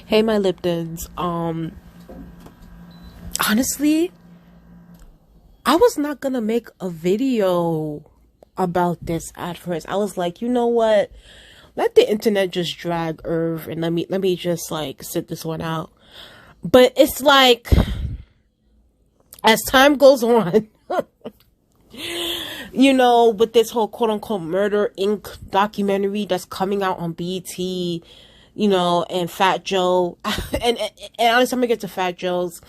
Hey, my Liptons. Honestly, I was not gonna make a video about this at first. I was like, you know what? Let the internet just drag Irv and let me just like sit this one out. But it's like as time goes on, with this whole quote unquote Murder Inc. documentary that's coming out on BET, and Fat Joe, and honestly, I'm gonna get to Fat Joe's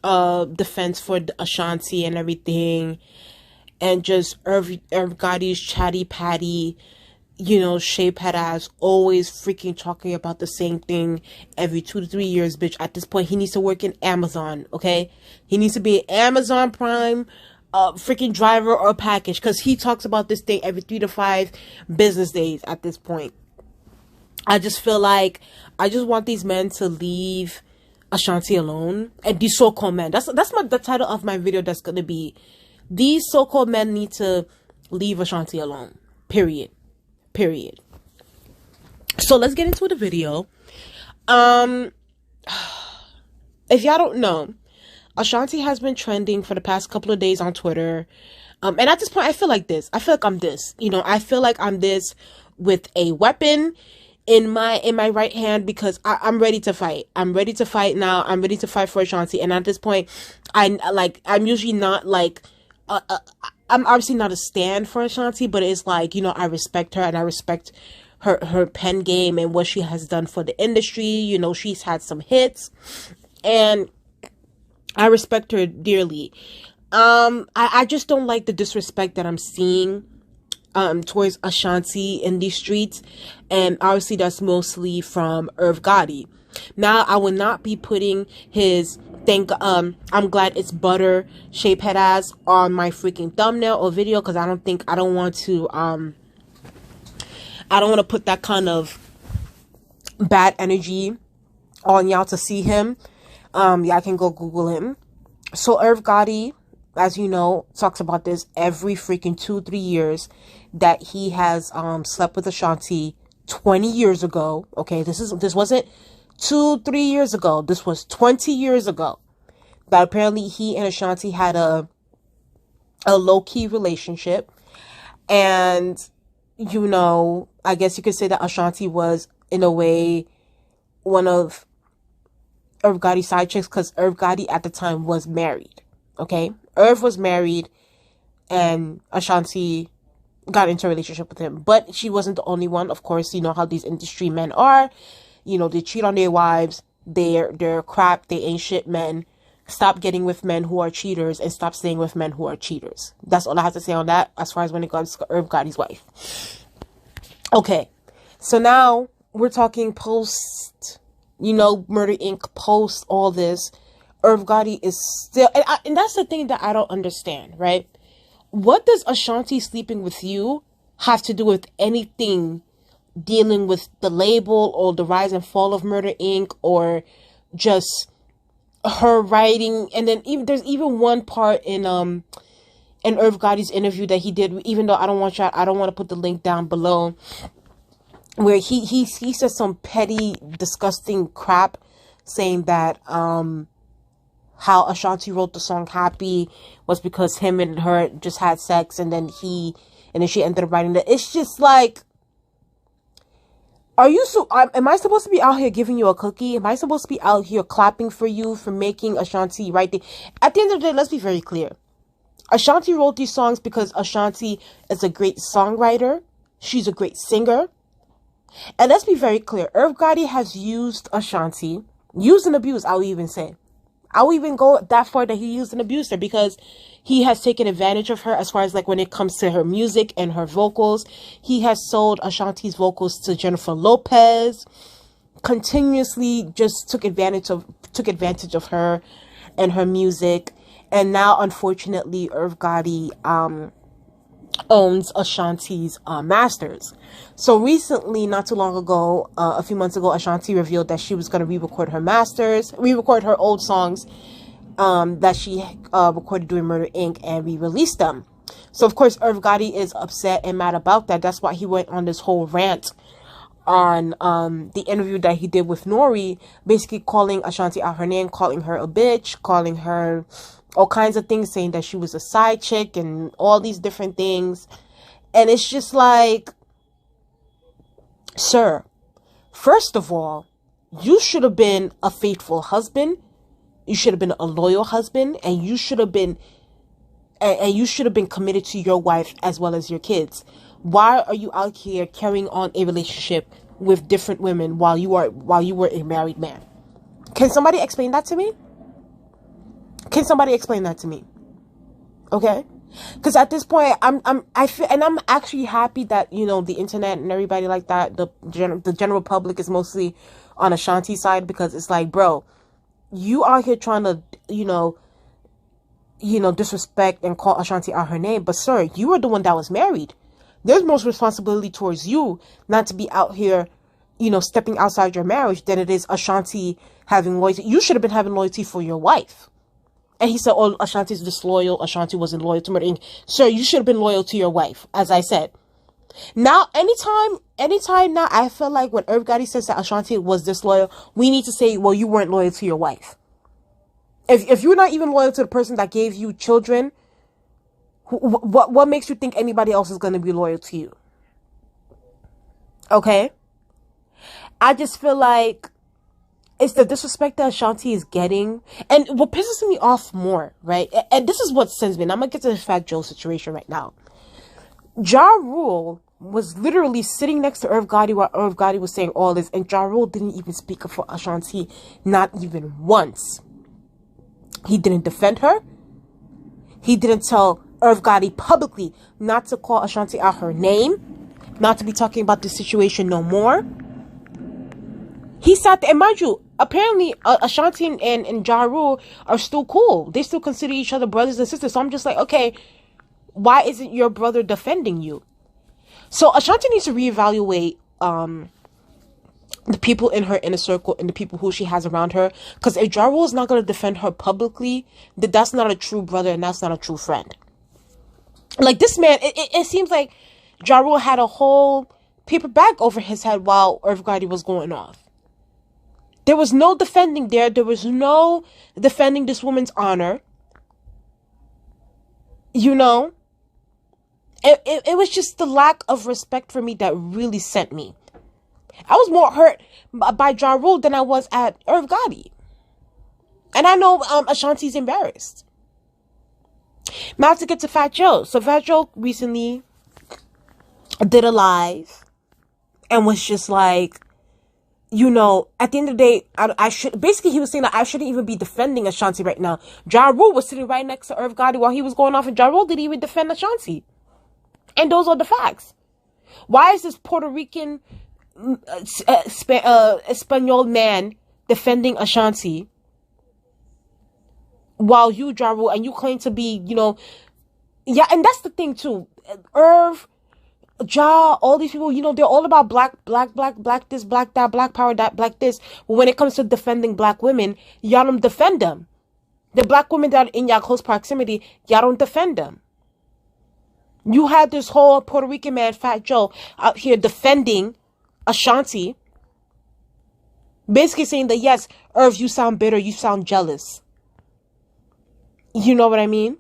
defense for Ashanti and everything, and just Irv Gotti's chatty patty, shape head ass, always freaking talking about the same thing every 2 to 3 years, bitch. At this point, he needs to work in Amazon, okay? He needs to be an Amazon Prime freaking driver or package, because he talks about this thing every 3 to 5 business days at this point. I just feel like I just want these men to leave Ashanti alone, and these so-called men. That's the title of my video. That's gonna be, these so-called men need to leave Ashanti alone. Period. So let's get into the video. If y'all don't know, Ashanti has been trending for the past couple of days on Twitter. And at this point, I feel like this. I feel like I'm this. I feel like I'm this with a weapon in my right hand, because I'm ready to fight. I'm ready to fight now. I'm ready to fight for Ashanti. And at this point, I'm usually not like, I'm obviously not a stand for Ashanti, but it's like, I respect her and I respect her pen game and what she has done for the industry. She's had some hits and I respect her dearly. I just don't like the disrespect that I'm seeing towards Ashanti in these streets, and obviously that's mostly from Irv Gotti. Now, I will not be putting his I'm glad it's butter shape head ass on my freaking thumbnail or video, because I don't want to put that kind of bad energy on y'all to see him. Y'all can go Google him. So Irv Gotti, as you know, talks about this every freaking 2-3 years, that he has slept with Ashanti 20 years ago. Okay, this wasn't 2-3 years ago. This was 20 years ago. That apparently he and Ashanti had a low-key relationship. And, I guess you could say that Ashanti was, in a way, one of Irv Gotti's side chicks, because Irv Gotti at the time was married. Okay? Irv was married and Ashanti got into a relationship with him. But she wasn't the only one. Of course, you know how these industry men are. They cheat on their wives. They're crap. They ain't shit men. Stop getting with men who are cheaters and stop staying with men who are cheaters. That's all I have to say on that as far as when it comes to Irv Gotti's wife. Okay. So now we're talking post, Murder Inc. post all this. Irv Gotti is still, and that's the thing that I don't understand, right? What does Ashanti sleeping with you have to do with anything dealing with the label or the rise and fall of Murder Inc. or just her writing? And then there's even one part in Irv Gotti's interview that he did, even though I don't want to put the link down below, where he says some petty, disgusting crap, saying that how Ashanti wrote the song Happy was because him and her just had sex, and then she ended up writing that. It's just like, am I supposed to be out here giving you a cookie? Am I supposed to be out here clapping for you for making Ashanti write the... At the end of the day, let's be very clear. Ashanti wrote these songs because Ashanti is a great songwriter. She's a great singer. And let's be very clear. Irv Gotti has used Ashanti. Used and abused, I would even say. I would even go that far that he used and abused her, because he has taken advantage of her as far as like when it comes to her music and her vocals. He has sold Ashanti's vocals to Jennifer Lopez. Continuously just took advantage of her and her music. And now, unfortunately, Irv Gotti owns Ashanti's masters. So recently, not too long ago, a few months ago, Ashanti revealed that she was going to re-record her old songs that she recorded during Murder Inc. and re-release them. So, of course, Irv Gotti is upset and mad about that. That's why he went on this whole rant on the interview that he did with Nori, basically calling Ashanti out her name, calling her a bitch, calling her all kinds of things, saying that she was a side chick and all these different things. And it's just like, sir, first of all, you should have been a faithful husband. You should have been a loyal husband, and you should have been committed to your wife as well as your kids. Why are you out here carrying on a relationship with different women while you were a married man? Can somebody explain that to me? Can somebody explain that to me? Okay? Because at this point, I'm actually happy that, you know, the internet and everybody like that, the general public is mostly on Ashanti's side, because it's like, bro, you are here trying to, you know, disrespect and call Ashanti out her name. But sir, you were the one that was married. There's most responsibility towards you not to be out here, you know, stepping outside your marriage than it is Ashanti having loyalty. You should have been having loyalty for your wife. And he said, oh, Ashanti's disloyal. Ashanti wasn't loyal to me. Sir, you should have been loyal to your wife, as I said. Now, anytime now, I feel like when Irv Gotti says that Ashanti was disloyal, we need to say, well, you weren't loyal to your wife. If you're not even loyal to the person that gave you children, what makes you think anybody else is going to be loyal to you? Okay? I just feel like it's the disrespect that Ashanti is getting. And what pisses me off more, right? And this is what sends me. And I'm going to get to the Fat Joe situation right now. Ja Rule was literally sitting next to Irv Gotti while Irv Gotti was saying all this. And Ja Rule didn't even speak up for Ashanti. Not even once. He didn't defend her. He didn't tell Irv Gotti publicly not to call Ashanti out her name, not to be talking about this situation no more. He sat there, and mind you, apparently Ashanti and Ja Rule are still cool. They still consider each other brothers and sisters. So I'm just like, okay, why isn't your brother defending you? So Ashanti needs to reevaluate the people in her inner circle and the people who she has around her. Because if Ja Rule is not going to defend her publicly, then that's not a true brother and that's not a true friend. Like, this man, it seems like Ja Rule had a whole paper bag over his head while Irv Gotti was going off. There was no defending there. There was no defending this woman's honor. You know? It was just the lack of respect for me that really sent me. I was more hurt by Ja Rule than I was at Irv Gotti. And I know Ashanti's embarrassed. Now to get to Fat Joe. So Fat Joe recently did a live and was just like, you know, at the end of the day, I should, basically he was saying that I shouldn't even be defending Ashanti right now. Ja Rule was sitting right next to Irv Gotti while he was going off, and Ja Rule didn't even defend Ashanti. And those are the facts. Why is this Puerto Rican Espanol man defending Ashanti while you, Ja Rule, and you claim to be, you know, yeah, and that's the thing too. Irv, Ja, all these people, you know, they're all about black this, black that, black power, that, black this. But when it comes to defending black women, y'all don't defend them. The black women that are in y'all close proximity, y'all don't defend them. You had this whole Puerto Rican man, Fat Joe, out here defending Ashanti, basically saying that, yes, Irv, you sound bitter, you sound jealous. You know what I mean?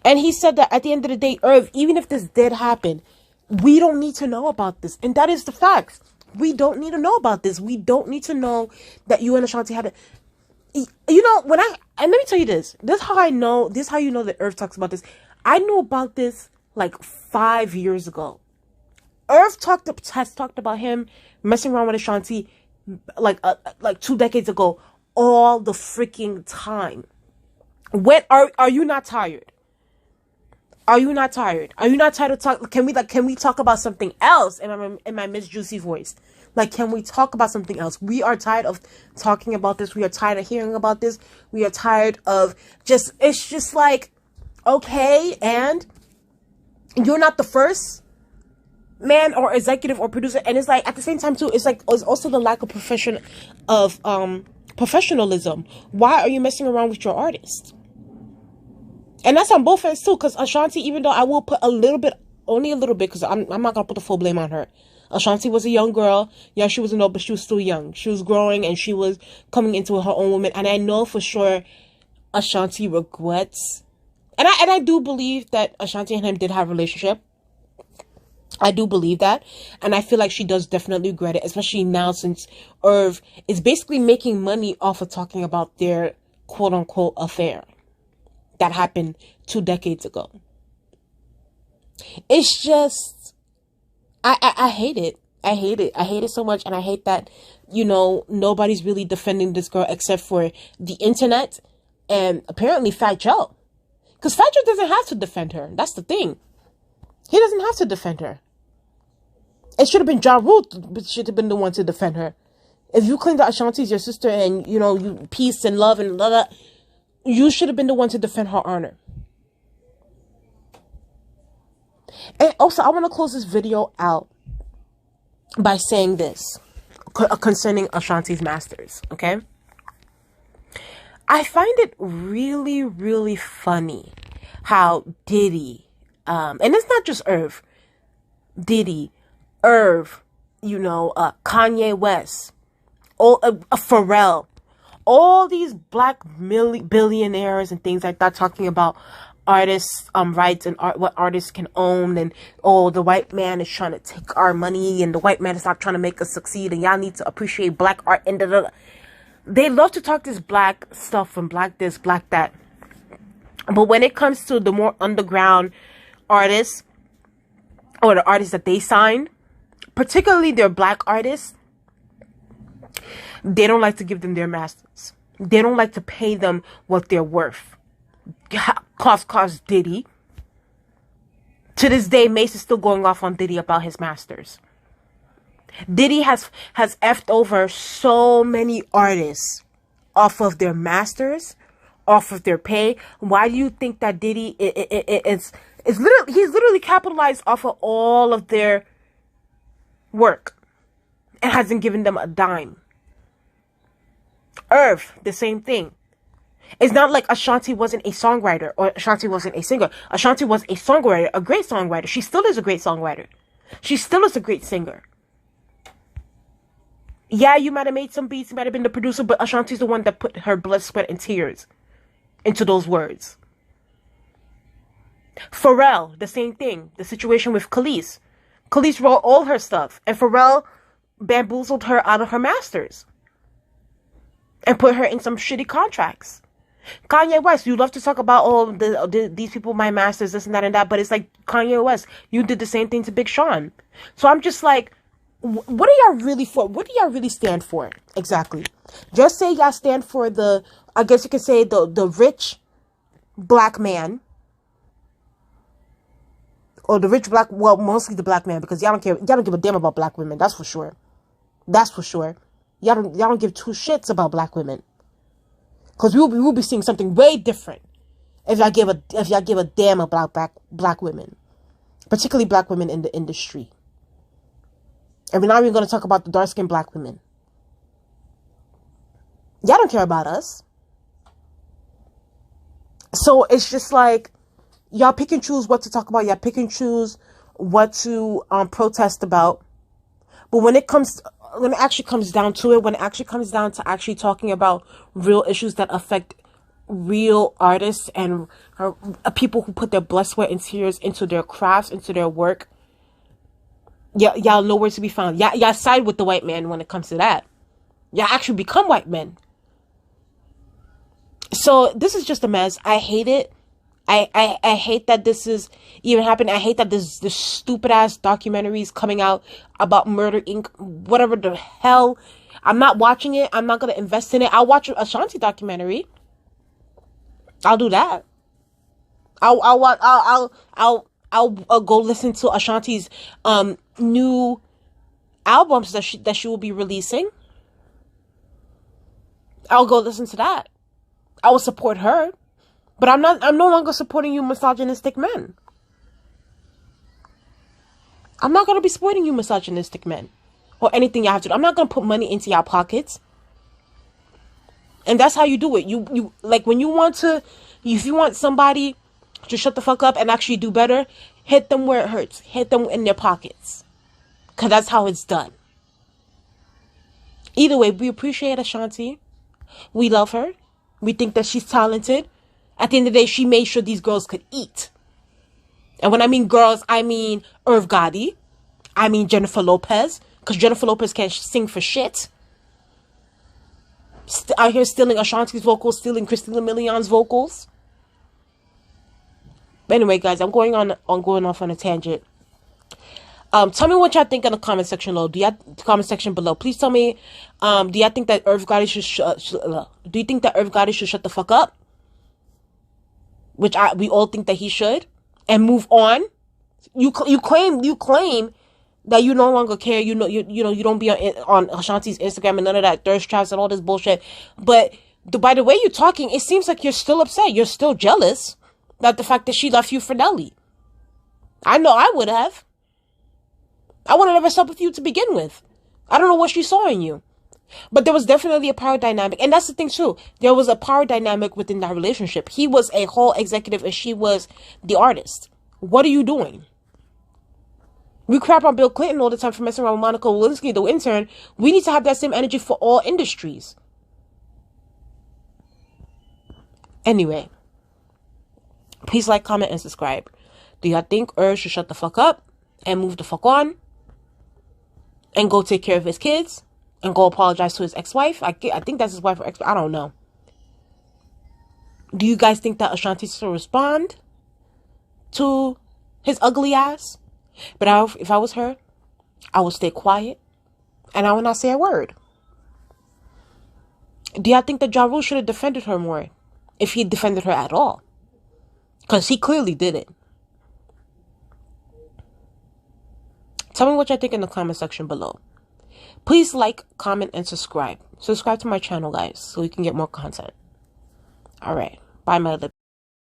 And he said that at the end of the day, Irv, even if this did happen, we don't need to know about this. And that is the facts. We don't need to know about this. We don't need to know that you and Ashanti had a... You know, and let me tell you this. This is how I know, this is how you know that Irv talks about this. I knew about this like 5 years ago. Irv has talked about him messing around with Ashanti like 2 decades ago all the freaking time. When are you not tired? Are you not tired? Are you not tired of talk? Can we talk about something else? In my Miss Juicy voice, like, can we talk about something else? We are tired of talking about this. We are tired of hearing about this. We are tired of it's just like, okay, and you're not the first man or executive or producer, and it's like at the same time too, it's like it's also the lack of professionalism. Why are you messing around with your artist? And that's on both ends too, because Ashanti, even though I will put a little bit, only a little bit, because I'm not gonna put the full blame on her. Ashanti was a young girl. Yeah, she wasn't old, but she was still young. She was growing and she was coming into her own woman. And I know for sure Ashanti regrets. And I do believe that Ashanti and him did have a relationship. I do believe that. And I feel like she does definitely regret it, especially now since Irv is basically making money off of talking about their quote unquote affair that happened 2 decades ago. It's just, I hate it. I hate it. I hate it so much. And I hate that, you know, nobody's really defending this girl except for the internet and apparently Fat Joe. Because Fat Joe doesn't have to defend her. That's the thing. He doesn't have to defend her. It should have been Ja Rule should have been the one to defend her. If you claim that Ashanti is your sister and, you know, you peace and love and blah, blah, you should have been the one to defend her honor. And also, I want to close this video out by saying this concerning Ashanti's masters, okay? I find it really, really funny how Diddy, and it's not just Irv, Diddy, Irv, you know, Kanye West, Pharrell, all these black billionaires and things like that talking about artists' rights and what artists can own, and the white man is trying to take our money and the white man is not trying to make us succeed and y'all need to appreciate black art and they love to talk this black stuff and black this, black that. But when it comes to the more underground artists or the artists that they sign, particularly their black artists, they don't like to give them their masters. They don't like to pay them what they're worth. Cost Diddy. To this day, Mace is still going off on Diddy about his masters. Diddy has effed over so many artists off of their masters, off of their pay. Why do you think that Diddy he's literally capitalized off of all of their work and hasn't given them a dime? Irv, the same thing. It's not like Ashanti wasn't a songwriter or Ashanti wasn't a singer. Ashanti was a songwriter, a great songwriter. She still is a great songwriter. She still is a great singer. Yeah, you might have made some beats, you might have been the producer, but Ashanti's the one that put her blood, sweat, and tears into those words. Pharrell, the same thing. The situation with Khalees. Khalees wrote all her stuff, and Pharrell bamboozled her out of her masters and put her in some shitty contracts. Kanye West, you love to talk about, these people, my masters, this and that and that, but it's like, Kanye West, you did the same thing to Big Sean. So I'm just like, what are y'all really for? What do y'all really stand for? Exactly. Just say y'all stand for I guess you could say the rich black man. Or the rich black, well, mostly the black man, because y'all don't care, y'all don't give a damn about black women, that's for sure. That's for sure. Y'all don't give 2 shits about black women. Because we will be seeing something way different if y'all give a damn about black women. Particularly black women in the industry. And we're not even going to talk about the dark-skinned black women. Y'all don't care about us. So it's just like, y'all pick and choose what to talk about. Y'all pick and choose what to protest about. But when it actually comes down to it, when it actually comes down to actually talking about real issues that affect real artists and people who put their blood, sweat, and tears into their crafts, into their work, y'all nowhere to be found. Y'all side with the white man when it comes to that. Y'all actually become white men. So this is just a mess. I hate it. I hate that this is even happening. I hate that this stupid ass documentary is coming out about Murder Inc. Whatever the hell. I'm not watching it. I'm not gonna invest in it. I'll watch a Ashanti documentary. I'll do that. I'll go listen to Ashanti's new albums that she will be releasing. I'll go listen to that. I will support her. But I'm no longer supporting you misogynistic men. I'm not going to be supporting you misogynistic men. Or anything you have to do. I'm not going to put money into your pockets. And that's how you do it. You like when you want to, if you want somebody to shut the fuck up and actually do better, hit them where it hurts. Hit them in their pockets. Because that's how it's done. Either way, we appreciate Ashanti. We love her. We think that she's talented. At the end of the day, she made sure these girls could eat. And when I mean girls, I mean Irv Gotti. I mean Jennifer Lopez. Because Jennifer Lopez can't sing for shit. Out here stealing Ashanti's vocals, stealing Christina Milian's vocals. But anyway, guys, I'm going off on a tangent. Tell me what y'all think in the comment section below. Please tell me, do y'all think that Irv Gotti do you think that Irv Gotti should shut the fuck up? Which we all think that he should, and move on. You claim that you no longer care. You don't be on Ashanti's Instagram and none of that thirst traps and all this bullshit. But by the way you're talking, it seems like you're still upset. You're still jealous about the fact that she left you for Nelly. I know I would have. I would have never slept with you to begin with. I don't know what she saw in you. But there was definitely a power dynamic. And that's the thing too. There was a power dynamic within that relationship. He was a whole executive and she was the artist. What are you doing? We crap on Bill Clinton all the time for messing around with Monica Lewinsky, the intern. We need to have that same energy for all industries. Anyway. Please like, comment, and subscribe. Do y'all think Irv should shut the fuck up and move the fuck on? And go take care of his kids? And go apologize to his ex-wife? I think that's his wife or ex-wife. I don't know. Do you guys think that Ashanti should respond to his ugly ass? But if I was her, I would stay quiet. And I would not say a word. Do y'all think that Ja Rule should have defended her more? If he defended her at all? Because he clearly did it. Tell me what you think in the comment section below. Please like, comment, and subscribe. Subscribe to my channel, guys, so you can get more content. Alright. Bye, my lip.